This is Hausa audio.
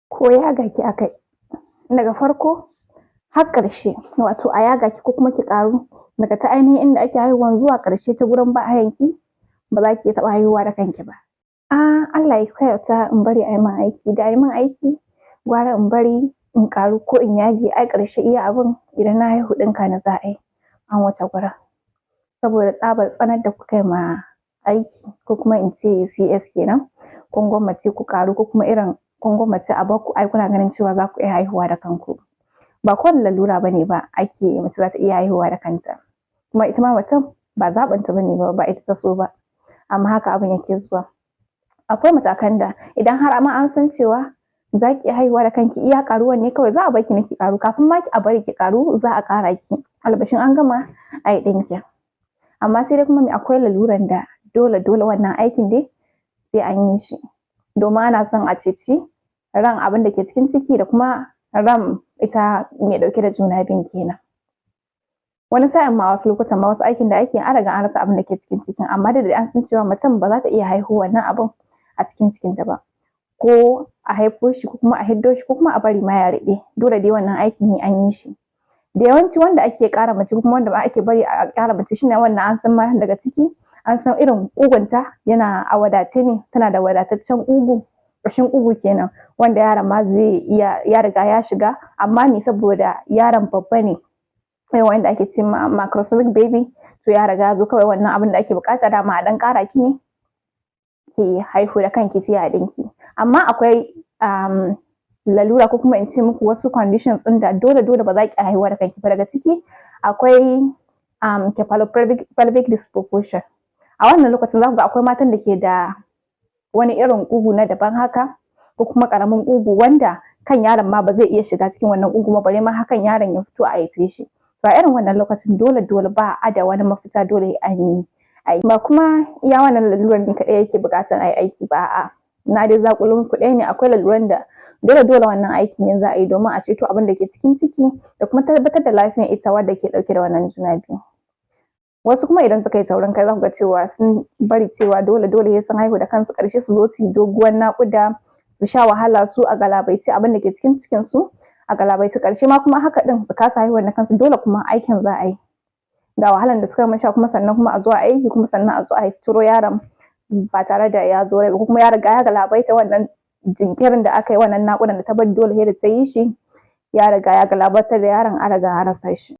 ko yaga ki akai daga farko har ƙarshe, wato a yaga ki ko kuma ki ƙaru daga ta ainihin inda ake haihuwan zuwa ƙarshe ta gurin bayanki, ba za ki iya taɓa haihuwa da kanki ba. Allah ya kyauta in bari a yi min aiki, da a yi min aiki gwara in bari in ƙaru ko in yage, ai ƙarshe iya abin idan na haihu ɗinka ni za a yi an wuce gurin. Saboda tsabar tsanar da kuka yi ma aiki ko kuma in ce CS kenan, kun gwammace ku ƙaru ko kuma irin kun gwammace a bar ku ai kuna ganin cewa za ku iya haihuwa da kanku. Ba kowane lalura ba ne ba ake mace za ta iya haihuwa da kanta, kuma ita ma macen ba zaɓinta ba ne ba, ba ita ta so ba, amma haka abin yake zuwa. Akwai matakan da idan har ma an san cewa za ki iya haihuwa da kanki, iya ƙaruwan ne kawai za a bar ki ne ki ƙaru, kafin ma a bari ki ƙaru za a ƙara ki, albashin an gama a yi ɗinkin. Amma sai dai kuma akwai laluran da dole wannan aikin dai sai an yi shi, domin ana son a ceci ran abin da ke cikin ciki da kuma ran ita mai ɗauke da juna biyun kenan. Wani sa'in ma wasu lokutan ma wasu aikin da ake an riga an rasa abin da ke cikin cikin, amma dai an san cewa macen ba za ta iya haihu wannan abin a cikin cikinta ba, ko a haifo shi ko kuma a hiddo shi ko kuma a bari ma ya ruɓe, dole dai wannan aikin sai an yi shi. Da yawanci wanda ake ƙara mace ko kuma wanda ake bari a ƙara mace shi ne wanda an san ma daga ciki an san irin ƙugunta yana a wadace ne, tana da wadataccen ƙugu, ƙashin ƙugu kenan, wanda yaron ma zai iya ya riga ya shiga, amma me saboda yaron babba ne irin wanda ake ce ma microscopic baby, to ya riga ya zo kawai wannan abin da ake buƙata dama a ɗan ƙara ki ne ki haihu da kanki sai a ɗinki. Amma akwai lalura ko kuma in ce muku wasu conditions ɗin da dole ba za ki haihuwa da kanki ba, daga ciki akwai pelvic disproportion. A wannan lokacin za ku ga akwai matan da ke da wani irin ƙugu na daban haka, ko kuma ƙaramin ƙugu wanda kan yaron ma ba zai iya shiga cikin wannan ƙugu ba, bare ma har kan yaron ya fito a haife shi. To a irin wannan lokacin dole ba a da wani mafita, dole an yi aiki. Ba kuma iya wannan lalurar ne kaɗai yake buƙatar a yi aiki ba, a'a na dai zaƙulo muku ɗaya ne, akwai laluran da dole wannan aikin ne za a yi domin a ceto abin da ke cikin ciki da kuma tabbatar da lafiyar ita wadda ke ɗauke da wannan juna biyu. Wasu kuma idan suka yi taurin kai za ku ga cewa sun bari cewa dole sai sun haihu da kansu, ƙarshe su zo su yi doguwar naƙuda, su sha wahala su a galabaice abin da ke cikin cikinsu a galabaice, ƙarshe ma kuma haka ɗin su kasa haihuwar da kansu, dole kuma aikin za a yi. Ga wahalar da suka gama sha kuma sannan kuma a zo a aiki kuma sannan a zo a ciro yaron ba tare da ya zo rai ba, ko kuma ya riga ya galabaita, wannan jinkirin da aka yi wannan naƙudan da ta bari dole sai da ta yi shi ya riga ya galabaitar da yaron, an riga an rasa shi.